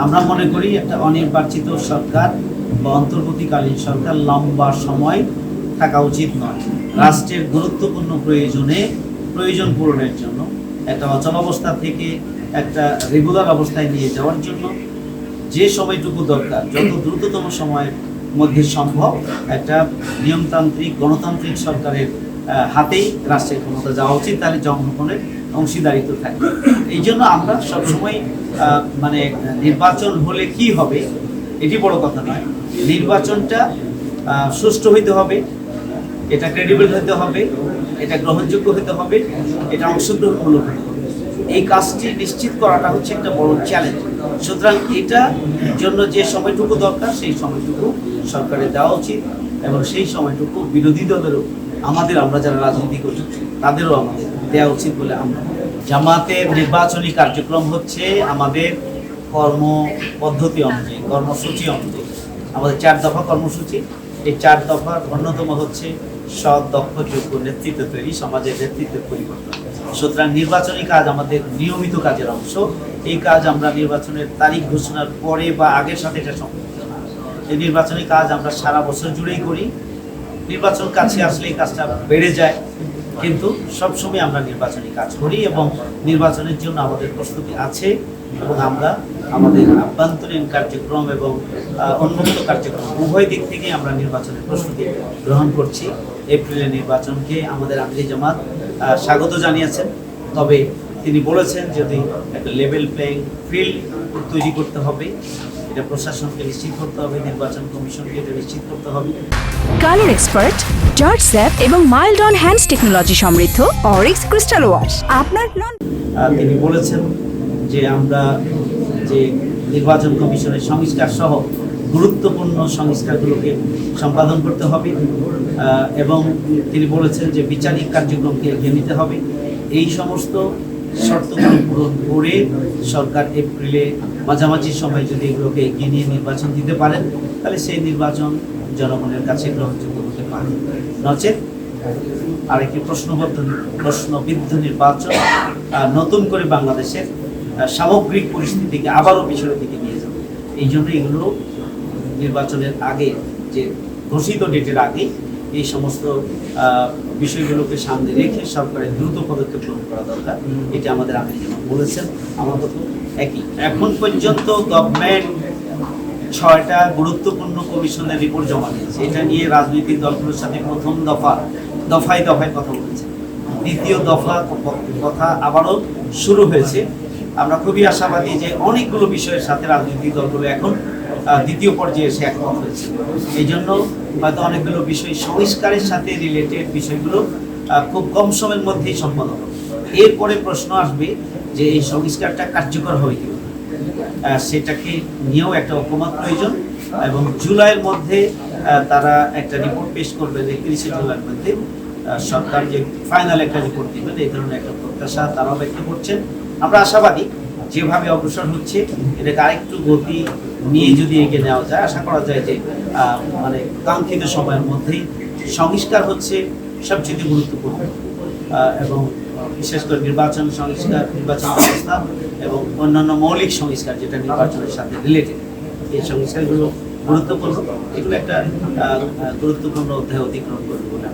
আমরা মনে করি একটা অনির্বাচিত সরকার বা অন্তর্বর্তীকালীন সরকার লম্বা সময় থাকা উচিত নয়। রাষ্ট্রের গুরুত্বপূর্ণ প্রয়োজন পূরণের জন্য একটা অচল অবস্থা থেকে একটা রেগুলার অবস্থায় নিয়ে যাওয়ার জন্য যে সময়টুকু দরকার যত দ্রুততম সময়ের মধ্যে সম্ভব একটা নিয়মতান্ত্রিক গণতান্ত্রিক সরকারের হাতেই রাষ্ট্রের ক্ষমতা যাওয়া উচিত, তাহলে জনগণের অংশীদারিত্ব থাকবে। এই জন্য আমরা সবসময় মানে নির্বাচন হলে কি হবে এটি বড় কথা নয়, নির্বাচনটা সুষ্ঠু হইতে হবে, এটা ক্রেডিবল হতে হবে, এটা গ্রহণযোগ্য হতে হবে, এটা অংশগ্রহণমূলক হতে হবে। এই কাজটি নিশ্চিত করাটা হচ্ছে একটা বড় চ্যালেঞ্জ। সুতরাং এটার জন্য যে সময়টুকু দরকার সেই সময়টুকু সরকারের দেওয়া উচিত এবং সেই সময়টুকু বিরোধী দলেরও আমরা যারা রাজনীতি করি তাদেরও আমাদের দেওয়া উচিত বলে আমরা। জামাতের নির্বাচনী কার্যক্রম হচ্ছে আমাদের কর্মপদ্ধতি অনুযায়ী, কর্মসূচি অনুযায়ী আমাদের 4 দফা কর্মসূচি। এই 4 দফার অন্যতম হচ্ছে সৎ, দক্ষ, যোগ্য নেতৃত্ব তৈরি, সমাজের নেতৃত্বের পরিবর্তন। সুতরাং নির্বাচনী কাজ আমাদের নিয়মিত কাজের অংশ। এই কাজ আমরা নির্বাচনের তারিখ ঘোষণার পরে বা আগের সাথে এটা সম্পর্কিত না। এই নির্বাচনী কাজ আমরা সারা বছর জুড়েই করি। নির্বাচন কাছে আসলে এই কাজটা বেড়ে যায়, কিন্তু সবসময় আমরা নির্বাচনী কাজ করি এবং নির্বাচনের জন্য আমাদের প্রস্তুতি আছে এবং আমরা আমাদের আভ্যন্তরীণ কার্যক্রম এবং উন্মুক্ত কার্যক্রম উভয় দিক থেকেই আমরা নির্বাচনের প্রস্তুতি গ্রহণ করছি। এপ্রিলের নির্বাচনকে আমাদের আমিরি জামাত স্বাগত জানিয়েছেন, তবে তিনি বলেছেন যদি একটা লেভেল প্লেইং ফিল্ড তৈরি করতে হবে, এটা প্রশাসনকে নিশ্চিত করতে হবে, নির্বাচন কমিশনকে এটা নিশ্চিত করতে হবে। কালার এক্সপার্ট, জর্জ স্যাপ এবং মাইল্ড অন হ্যান্ডস টেকনোলজি সমৃদ্ধ অরিক্স ক্রিস্টাল ওয়াশ আপনার তিনি বলেছেন যে আমরা যে নির্বাচন কমিশনের সংস্কার সহ গুরুত্বপূর্ণ সংস্কারগুলোকে সম্পাদন করতে হবে এবং তিনি বলেছেন যে বিচারিক কার্যক্রমকে এগিয়ে নিতে হবে। এই সমস্ত শর্তগুলো পূরণ করে সরকার এপ্রিলে মাঝামাঝি সময় যদি এগুলোকে এগিয়ে নিয়ে নির্বাচন দিতে পারেন, তাহলে সেই নির্বাচন জনগণের কাছে গ্রহণযোগ্য হতে পারে। নচেত আরেকটি প্রশ্নবিদ্ধ নির্বাচন নতুন করে বাংলাদেশের সামগ্রিক পরিস্থিতিকে আবারও পিছনের দিকে নিয়ে যাবে। এই জন্য এগুলো নির্বাচনের আগে, যে ঘোষিত ডেটের আগে এই সমস্ত বিষয়গুলোকে সামনে রেখে সরকারের দ্রুত পদক্ষেপ গ্রহণ করা দরকার। এটা আমাদের আমির যেমন বলেছেন, আমার কথা একই। এখন পর্যন্ত গভর্নমেন্ট 6টা গুরুত্বপূর্ণ কমিশনের রিপোর্ট জমা দিয়েছে। এটা নিয়ে রাজনৈতিক দলগুলোর সাথে প্রথম দফায় কথা বলেছে। দ্বিতীয় দফা কথা আবারও শুরু হয়েছে। আমরা খুবই আশাবাদী যে অনেকগুলো বিষয়ের সাথে রাজনৈতিক দলগুলো এখন দ্বিতীয় পর্যায়ে এসে একমত হয়েছে। এই জন্য হয়তো অনেকগুলো বিষয় সংস্কারের সাথে রিলেটেড বিষয়গুলো খুব কম সময়ের মধ্যেই সম্পন্ন হবে। এরপরে প্রশ্ন আসবে যে এই সংস্কারটা কার্যকর হবে কি, সেটাকে নিয়েও একটা ঐকমত্য প্রয়োজন এবং জুলাইয়ের মধ্যে তারা একটা রিপোর্ট পেশ করবে। 31 জুলাইয়ের মধ্যে সরকার যে ফাইনাল একটা রিপোর্ট দেবেন, এই ধরনের একটা প্রত্যাশা তারাও ব্যক্ত করছেন। আমরা আশাবাদী যেভাবে অগ্রসর হচ্ছে এটাকে আরেকটু গতি নিয়ে যদি এগিয়ে নেওয়া যায়, আশা করা যায় যে মানে কাঙ্ক্ষিত সময়ের মধ্যেই সংস্কার হচ্ছে সবচেয়ে গুরুত্বপূর্ণ এবং বিশেষ করে নির্বাচন সংস্কার, নির্বাচন ব্যবস্থা এবং অন্যান্য মৌলিক সংস্কার যেটা নির্বাচনের সাথে রিলেটেড, এই সংস্কারগুলো গুরুত্বপূর্ণ। এগুলো একটা গুরুত্বপূর্ণ অধ্যায় অতিক্রম করবে বলে